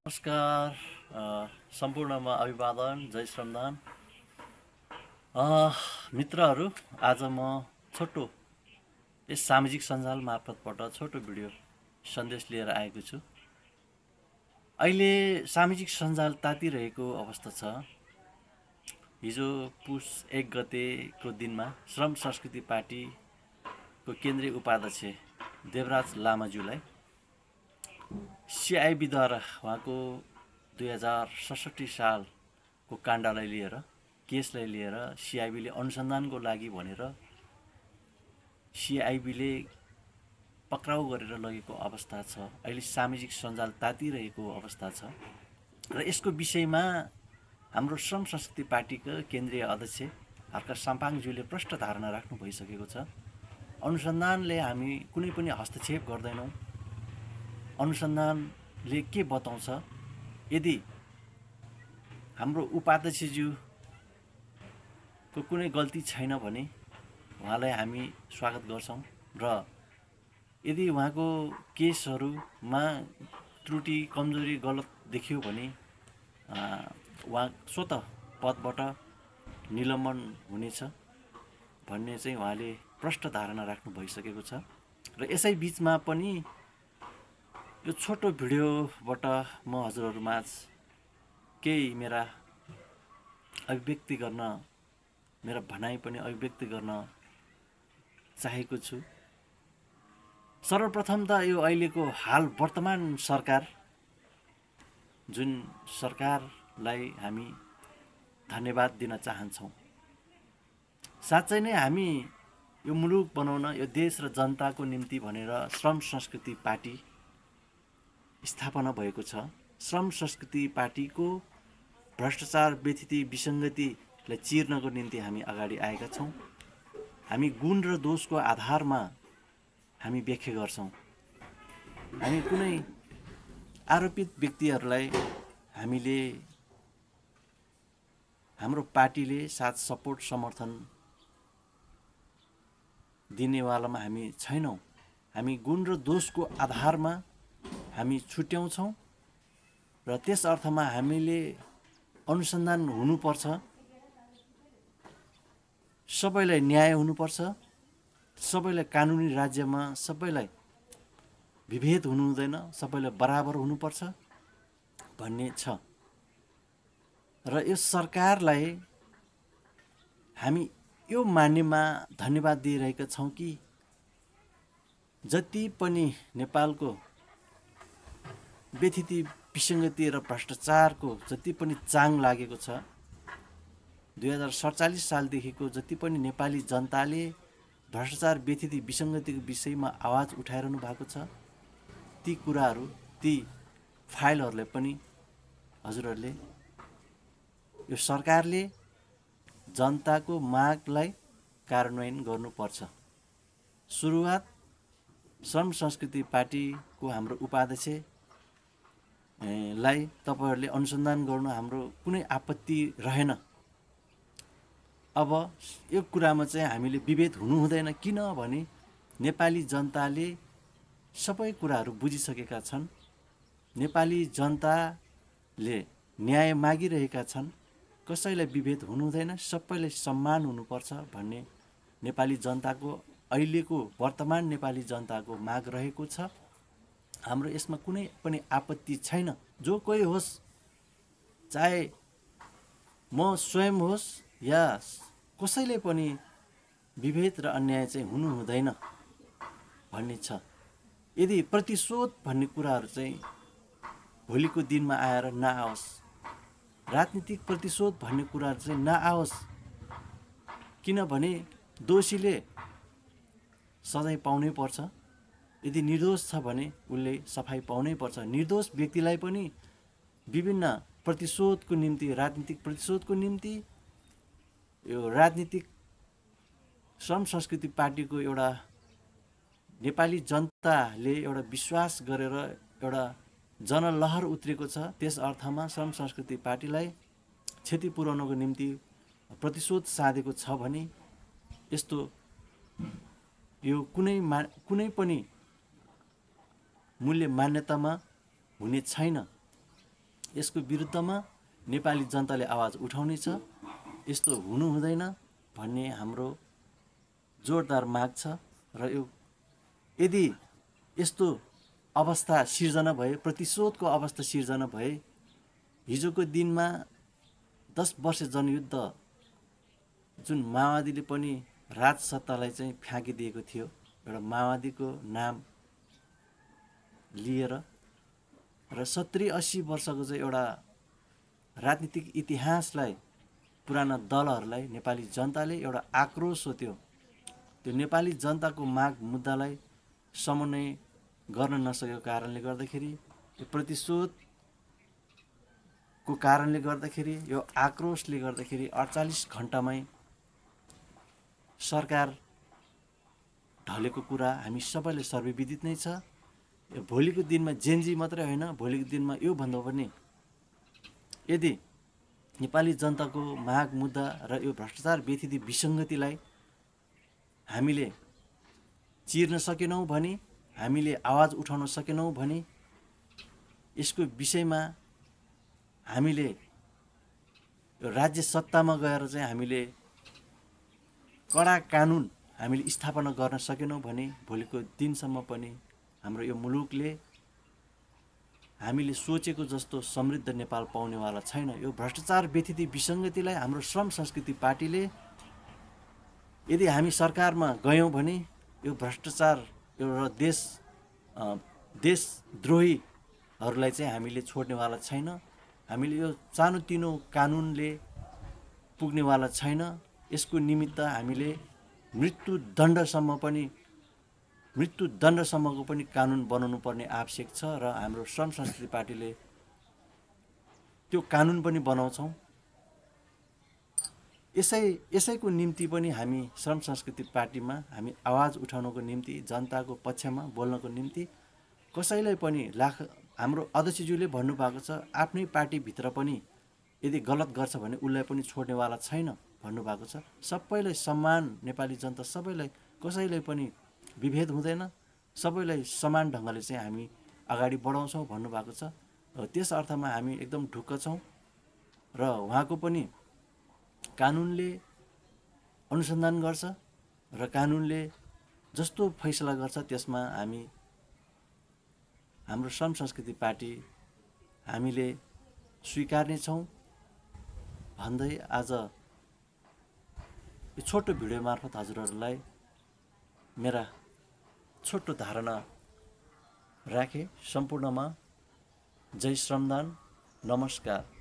नमस्कार सम्पूर्णमा अभिवादन जय श्रमदान मित्रहरू। आज म छोटो यस सामाजिक सञ्जाल मार्फतबाट छोटो भिडियो सन्देश लिएर आएको छु। अहिले सामाजिक सञ्जाल तातिरहेको अवस्था छ। हिजो पुस 1 गतेको दिनमा श्रम संस्कृति पार्टीको केन्द्रीय उपाध्यक्ष देवराज लामाज्यूलाई सिआइबीद्वारा उहाँको 2067 सालको काण्डलाई लिएर केसलाई लिएर सिआइबीले अनुसन्धानको लागि भनेर सिआइबीले पक्राउ गरेर लगेको अवस्था छ। अहिले सामाजिक सञ्जाल तातिरहेको अवस्था छ र यसको विषयमा हाम्रो श्रम संस्कृति पार्टीको केन्द्रीय अध्यक्ष हर्क साम्पाङज्यूले प्रष्ट धारणा राख्नु भइसकेको छ। अनुसन्धानले हामी कुनै पनि हस्तक्षेप गर्दैनौँ। अनुसन्धानले के बताउँछ, यदि हाम्रो उपाध्यक्षज्यूको कुनै गल्ती छैन भने उहाँलाई हामी स्वागत गर्छौँ र यदि उहाँको केसहरूमा त्रुटि कमजोरी गलत देखियो भने उहाँ स्वत पदबाट निलम्बन हुनेछ भन्ने चाहिँ उहाँले प्रष्ट धारणा राख्नु भइसकेको छ। र यसै बिचमा पनि यो छोटो भिडियोबाट म हजुरहरूमाझ केही मेरा अभिव्यक्ति गर्न, मेरा भनाइ पनि अभिव्यक्ति गर्न चाहेको छु। सर्वप्रथम त यो अहिलेको हाल वर्तमान सरकार, जुन सरकारलाई हामी धन्यवाद दिन चाहन्छौँ। साँच्चै नै हामी यो मुलुक बनाउन, यो देश र जनताको निम्ति भनेर श्रम संस्कृति पार्टी स्थापना भएको छ। श्रम संस्कृति पार्टीको भ्रष्टाचार, व्यथिति, विसङ्गतिलाई चिर्नको निम्ति हामी अगाडि आएका छौँ। हामी गुण र दोषको आधारमा हामी व्याख्या गर्छौँ। हामी कुनै आरोपित व्यक्तिहरूलाई हामीले, हाम्रो पार्टीले साथ सपोर्ट समर्थन दिनेवालामा हामी छैनौँ। हामी गुण र दोषको आधारमा हामी छुट्याउँछौँ र त्यस अर्थमा हामीले अनुसन्धान हुनुपर्छ, सबैलाई न्याय हुनुपर्छ, सबैलाई कानुनी राज्यमा सबैलाई विभेद हुनु हुँदैन, सबैलाई बराबर हुनुपर्छ भन्ने छ। र यो सरकारलाई हामी यो मान्नेमा धन्यवाद दिइरहेका छौँ कि जति पनि नेपालको व्यथिति, विसङ्गति र भ्रष्टाचारको जति पनि चाङ लागेको छ, 2047 सालदेखिको जति पनि नेपाली जनताले भ्रष्टाचार, व्यथिति, विसङ्गतिको विषयमा आवाज उठाइरहनु भएको छ, ती कुराहरू, ती फाइलहरूलाई पनि हजुरहरूले, यो सरकारले जनताको मागलाई कार्यान्वयन गर्नुपर्छ। सुरुवात श्रम संस्कृति पार्टीको हाम्रो उपाध्यक्ष लाई तपाईहरूले अनुसन्धान गर्नु हाम्रो कुनै आपत्ति रहेन। अब यो कुरामा चाहिँ हामीले विभेद हुनु हुँदैन, किनभने नेपाली जनताले सबै कुराहरू बुझिसकेका छन्। नेपाली जनताले न्याय मागिरहेका छन्। कसैलाई विभेद हुनु हुँदैन, सबैलाई सम्मान हुनुपर्छ भन्ने नेपाली जनताको, अहिलेको वर्तमान नेपाली जनताको माग रहेको छ। हाम्रो यसमा कुनै पनि आपत्ति छैन। जो कोही होस्, चाहे म स्वयं होस् या कसैले पनि विभेद र अन्याय चाहिँ हुनु हुँदैन भन्ने छ। यदि प्रतिशोध भन्ने कुराहरू चाहिँ भोलिको दिनमा आएर नआओस्, राजनीतिक प्रतिशोध भन्ने कुराहरू चाहिँ नआओस्, किनभने दोषीले सजाय पाउनै पर्छ। यदि निर्दोष छ भने उसले सफाई पाउनै पर्छ। निर्दोष व्यक्तिलाई पनि विभिन्न प्रतिशोधको निम्ति, राजनीतिक प्रतिशोधको निम्ति यो राजनीतिक श्रम संस्कृति पार्टीको एउटा नेपाली जनताले एउटा विश्वास गरेर एउटा जनलहर उत्रेको छ। त्यस अर्थमा श्रम संस्कृति पार्टीलाई क्षति पुर्याउनको निम्ति प्रतिशोध साधेको छ भने यस्तो यो कुनै पनि मूल्य मान्यतामा हुने छैन। यसको विरुद्धमा नेपाली जनताले आवाज उठाउनेछ। यस्तो हुनु हुँदैन भन्ने हाम्रो जोरदार माग छ। र यो यदि यस्तो अवस्था सिर्जना भए, प्रतिशोधको अवस्था सिर्जना भए, हिजोको दिनमा 10 वर्ष जनयुद्ध जुन माओवादीले पनि राजसत्तालाई चाहिँ फ्याँकिदिएको थियो, एउटा माओवादीको नाम लिएर र 70-80 वर्षको चाहिँ एउटा राजनीतिक इतिहासलाई, पुराना दलहरूलाई नेपाली जनताले एउटा आक्रोश हो त्यो नेपाली जनताको माग मुद्दालाई समन्वय गर्न नसकेको कारणले गर्दाखेरि, यो प्रतिशोधको कारणले गर्दाखेरि, यो आक्रोशले गर्दाखेरि 48 घण्टामै सरकार ढलेको कुरा हामी सबैले सर्वविदित नै छ। भोलिको दिनमा जेनजी मात्रै होइन, भोलिको दिनमा योभन्दा पनि यदि नेपाली जनताको माग मुद्दा र यो भ्रष्टाचार व्यथित विसङ्गतिलाई हामीले चिर्न सकेनौँ भने, हामीले आवाज उठाउन सकेनौँ भने, यसको विषयमा हामीले राज्य सत्तामा गएर चाहिँ हामीले कडा कानुन हामीले स्थापना गर्न सकेनौँ भने भोलिको दिनसम्म पनि हाम्रो यो मुलुकले हामीले सोचेको जस्तो समृद्ध नेपाल पाउनेवाला छैन। यो भ्रष्टाचार व्यथित विसङ्गतिलाई हाम्रो श्रम संस्कृति पार्टीले, यदि हामी सरकारमा गयौँ भने यो भ्रष्टाचार एउटा देशद्रोहीहरूलाई चाहिँ हामीले छोड्नेवाला छैन। हामीले यो सानोतिनो कानुनले पुग्नेवाला छैन। यसको निमित्त हामीले मृत्युदण्डसम्मको पनि कानुन बनाउनु पर्ने आवश्यक छ र हाम्रो श्रम संस्कृति पार्टीले त्यो कानुन पनि बनाउँछौँ। यसैको निम्ति पनि हामी श्रम संस्कृति पार्टीमा हामी आवाज उठाउनको निम्ति, जनताको पक्षमा बोल्नको निम्ति कसैलाई पनि हाम्रो अध्यक्षज्यूले भन्नुभएको छ, आफ्नै पार्टीभित्र पनि यदि गलत गर्छ भने उसलाई पनि छोड्नेवाला छैन भन्नुभएको छ। सबैलाई सम्मान, नेपाली जनता सबैलाई, कसैलाई पनि विभेद हुँदैन, सबैलाई समान ढङ्गले चाहिँ हामी अगाडि बढाउँछौँ भन्नुभएको छ। त्यस अर्थमा हामी एकदम ढुक्क छौँ र उहाँको पनि कानुनले अनुसन्धान गर्छ र कानुनले जस्तो फैसला गर्छ त्यसमा हाम्रो श्रम संस्कृति पार्टी हामीले स्वीकार्ने छौँ भन्दै आज यो छोटो भिडियो मार्फत हजुरहरूलाई मेरा छोटो धारणा राखे। सम्पूर्णमा जय श्रमदान, नमस्कार।